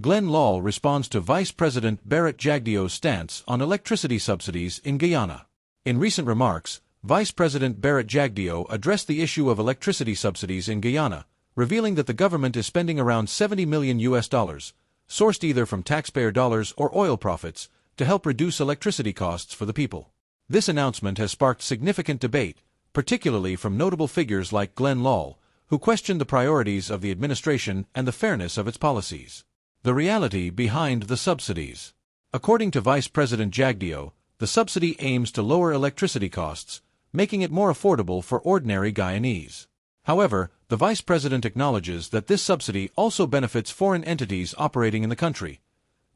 Glen Lall responds to Vice President Bharrat Jagdeo's stance on electricity subsidies in Guyana. In recent remarks, Vice President Bharrat Jagdeo addressed the issue of electricity subsidies in Guyana, revealing that the government is spending around $70 million, sourced either from taxpayer dollars or oil profits, to help reduce electricity costs for the people. This announcement has sparked significant debate, particularly from notable figures like Glen Lall, who questioned the priorities of the administration and the fairness of its policies. The reality behind the subsidies. According to Vice President Jagdeo, the subsidy aims to lower electricity costs, making it more affordable for ordinary Guyanese. However, the Vice President acknowledges that this subsidy also benefits foreign entities operating in the country,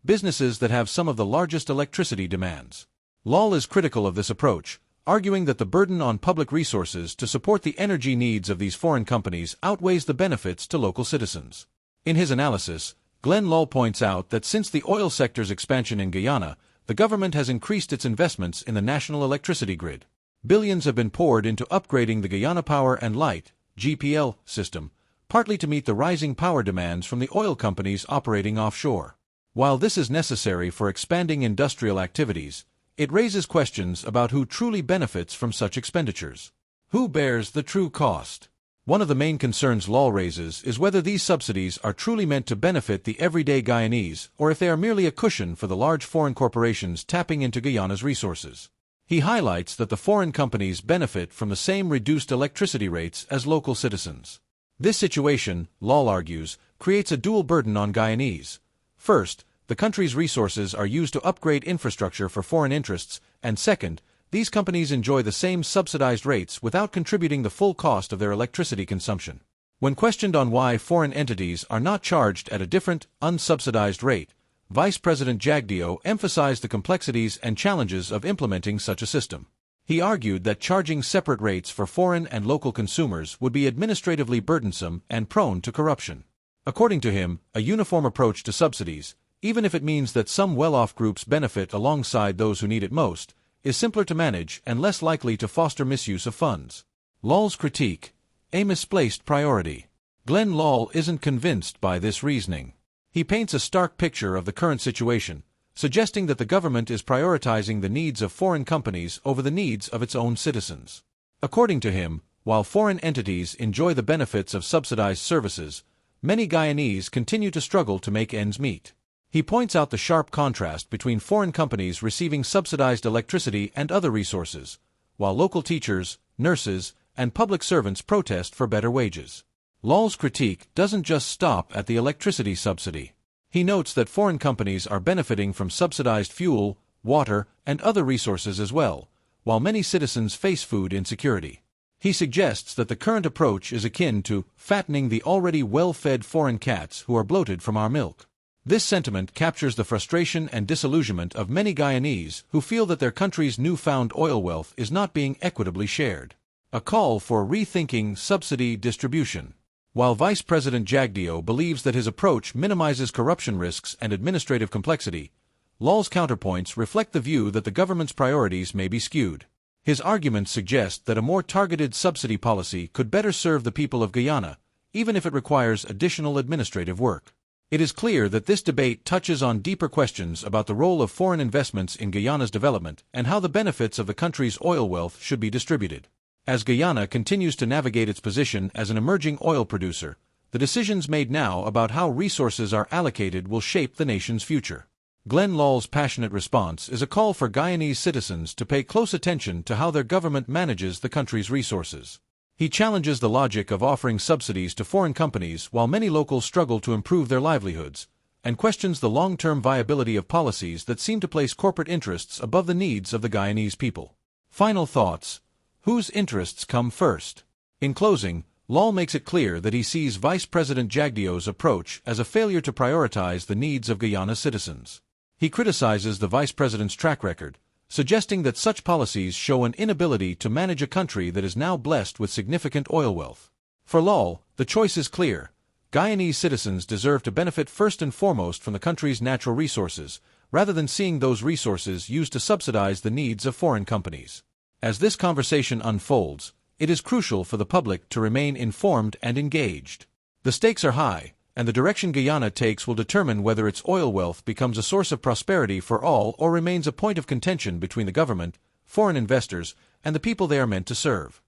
businesses that have some of the largest electricity demands. Lall is critical of this approach, arguing that the burden on public resources to support the energy needs of these foreign companies outweighs the benefits to local citizens. In his analysis, Glen Lall points out that since the oil sector's expansion in Guyana, the government has increased its investments in the national electricity grid. Billions have been poured into upgrading the Guyana Power and Light (GPL) system, partly to meet the rising power demands from the oil companies operating offshore. While this is necessary for expanding industrial activities, it raises questions about who truly benefits from such expenditures. Who bears the true cost? One of the main concerns Lall raises is whether these subsidies are truly meant to benefit the everyday Guyanese or if they are merely a cushion for the large foreign corporations tapping into Guyana's resources. He highlights that the foreign companies benefit from the same reduced electricity rates as local citizens. This situation, Lall argues, creates a dual burden on Guyanese. First, the country's resources are used to upgrade infrastructure for foreign interests, and second, these companies enjoy the same subsidized rates without contributing the full cost of their electricity consumption. When questioned on why foreign entities are not charged at a different, unsubsidized rate, Vice President Jagdeo emphasized the complexities and challenges of implementing such a system. He argued that charging separate rates for foreign and local consumers would be administratively burdensome and prone to corruption. According to him, a uniform approach to subsidies, even if it means that some well-off groups benefit alongside those who need it most, is simpler to manage and less likely to foster misuse of funds. Lall's critique: a misplaced priority. Glen Lall isn't convinced by this reasoning. He paints a stark picture of the current situation, suggesting that the government is prioritizing the needs of foreign companies over the needs of its own citizens. According to him, while foreign entities enjoy the benefits of subsidized services, many Guyanese continue to struggle to make ends meet. He points out the sharp contrast between foreign companies receiving subsidized electricity and other resources, while local teachers, nurses, and public servants protest for better wages. Lall's critique doesn't just stop at the electricity subsidy. He notes that foreign companies are benefiting from subsidized fuel, water, and other resources as well, while many citizens face food insecurity. He suggests that the current approach is akin to fattening the already well-fed foreign cats who are bloated from our milk. This sentiment captures the frustration and disillusionment of many Guyanese who feel that their country's newfound oil wealth is not being equitably shared. A call for rethinking subsidy distribution. While Vice President Jagdeo believes that his approach minimizes corruption risks and administrative complexity, Lall's counterpoints reflect the view that the government's priorities may be skewed. His arguments suggest that a more targeted subsidy policy could better serve the people of Guyana, even if it requires additional administrative work. It is clear that this debate touches on deeper questions about the role of foreign investments in Guyana's development and how the benefits of the country's oil wealth should be distributed. As Guyana continues to navigate its position as an emerging oil producer, the decisions made now about how resources are allocated will shape the nation's future. Glen Lall's passionate response is a call for Guyanese citizens to pay close attention to how their government manages the country's resources. He challenges the logic of offering subsidies to foreign companies while many locals struggle to improve their livelihoods, and questions the long-term viability of policies that seem to place corporate interests above the needs of the Guyanese people. Final thoughts. Whose interests come first? In closing, Lall makes it clear that he sees Vice President Jagdeo's approach as a failure to prioritize the needs of Guyana's citizens. He criticizes the Vice President's track record, suggesting that such policies show an inability to manage a country that is now blessed with significant oil wealth. For Lall, the choice is clear. Guyanese citizens deserve to benefit first and foremost from the country's natural resources, rather than seeing those resources used to subsidize the needs of foreign companies. As this conversation unfolds, it is crucial for the public to remain informed and engaged. The stakes are high, and the direction Guyana takes will determine whether its oil wealth becomes a source of prosperity for all or remains a point of contention between the government, foreign investors, and the people they are meant to serve.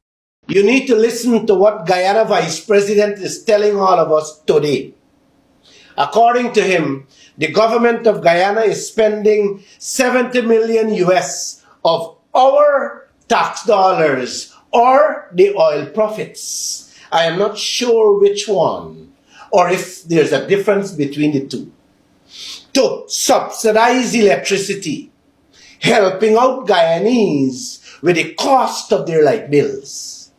You need to listen to what Guyana Vice President is telling all of us today. According to him, the government of Guyana is spending 70 million US of our tax dollars or the oil profits. I am not sure which one or if there's a difference between the two, to subsidize electricity, helping out Guyanese with the cost of their light bills.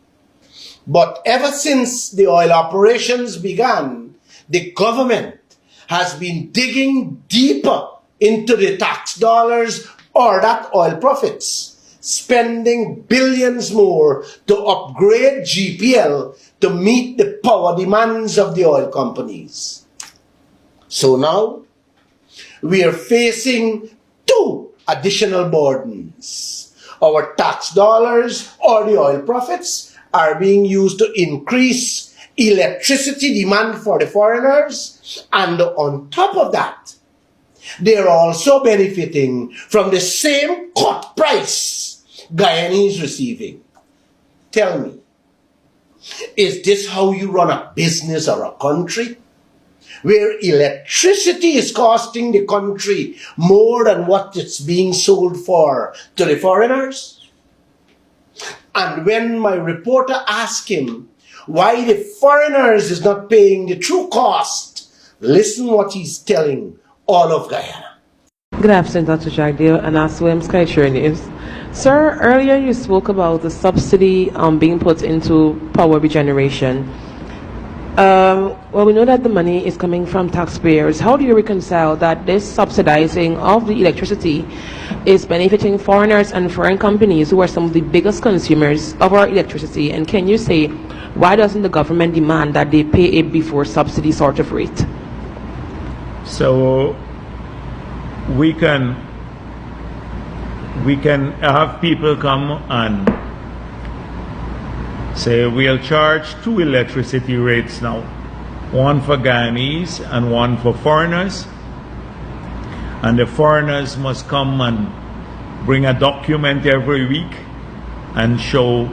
But ever since the oil operations began, the government has been digging deeper into the tax dollars or that oil profits, spending billions more to upgrade GPL to meet the power demands of the oil companies. So now, we are facing two additional burdens. Our tax dollars or the oil profits are being used to increase electricity demand for the foreigners, and on top of that, they are also benefiting from the same cut price Guyana is receiving. Tell me, is this how you run a business or a country? Where electricity is costing the country more than what it's being sold for to the foreigners? And when my reporter asked him why the foreigners is not paying the true cost, listen what he's telling all of Guyana. Good afternoon, Dr. Jagdeo, and ASWM Sky Share News. Sir, earlier you spoke about the subsidy being put into power regeneration. Well, we know that the money is coming from taxpayers. How do you reconcile that this subsidizing of the electricity is benefiting foreigners and foreign companies who are some of the biggest consumers of our electricity? And can you say, why doesn't the government demand that they pay a before subsidy sort of rate? So we can have people come and say we'll charge two electricity rates now, one for Guyanese and one for foreigners, and the foreigners must come and bring a document every week and show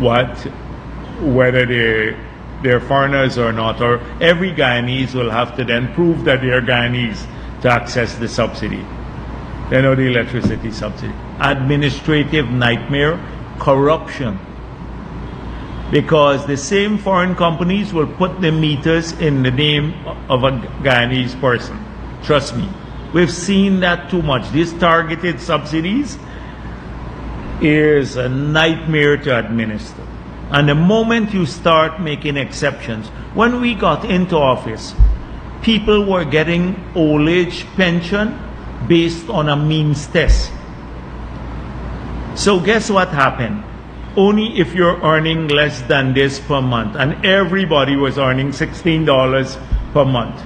whether they're foreigners or not, or every Guyanese will have to then prove that they're Guyanese to access the subsidy, the electricity subsidy. Administrative nightmare, corruption. Because the same foreign companies will put the meters in the name of a Guyanese person. Trust me, we've seen that too much. These targeted subsidies is a nightmare to administer. And the moment you start making exceptions, when we got into office, people were getting old age pension based on a means test. So guess what happened? Only if you're earning less than this per month, and everybody was earning $16 per month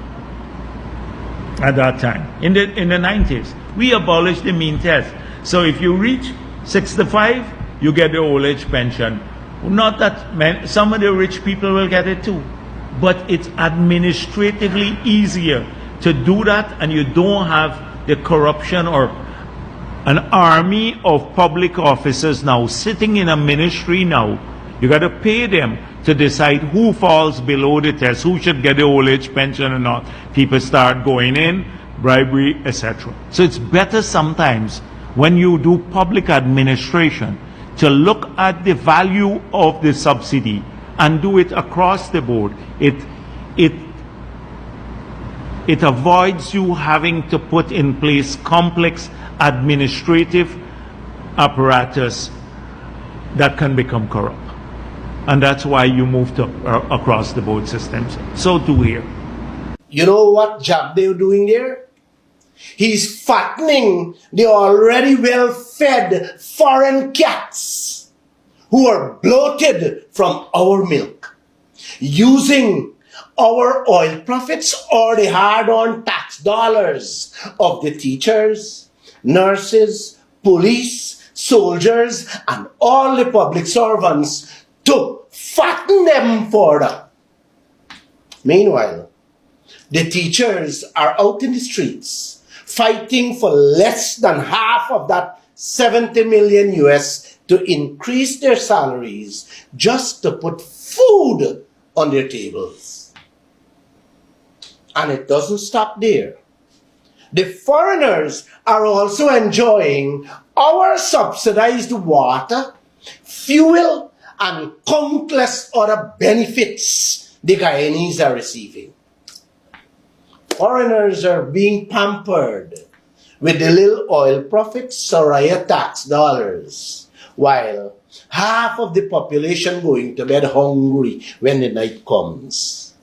at that time. In the 90s, we abolished the mean test. So if you reach 65, you get the old age pension. Not that some of the rich people will get it too, but it's administratively easier to do that, and you don't have the corruption or an army of public officers now sitting in a ministry now. You got to pay them to decide who falls below the test, who should get the old age pension or not. People start going in, bribery, etc. So it's better sometimes when you do public administration to look at the value of the subsidy and do it across the board. It avoids you having to put in place complex administrative apparatus that can become corrupt. And that's why you move to across the board systems. So too here. You know what Jagdeo doing there? He's fattening the already well-fed foreign cats who are bloated from our milk, using our oil profits or the hard-earned tax dollars of the teachers, nurses, police, soldiers, and all the public servants to fatten them further. Meanwhile, The teachers are out in the streets fighting for less than half of that 70 million US to increase their salaries just to put food on their tables. And it doesn't stop there. The foreigners are also enjoying our subsidized water, fuel, and countless other benefits the Guyanese are receiving. Foreigners are being pampered with the little oil profits, Soraya tax dollars, while half of the population going to bed hungry when the night comes.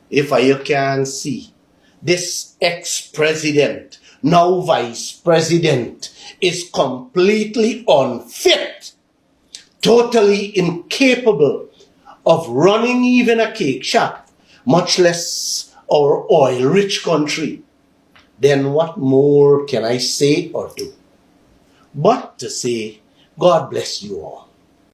If you can see, this ex-president, now vice president, is completely unfit, totally incapable of running even a cake shop, much less our oil-rich country. Then what more can I say or do? But to say, God bless you all.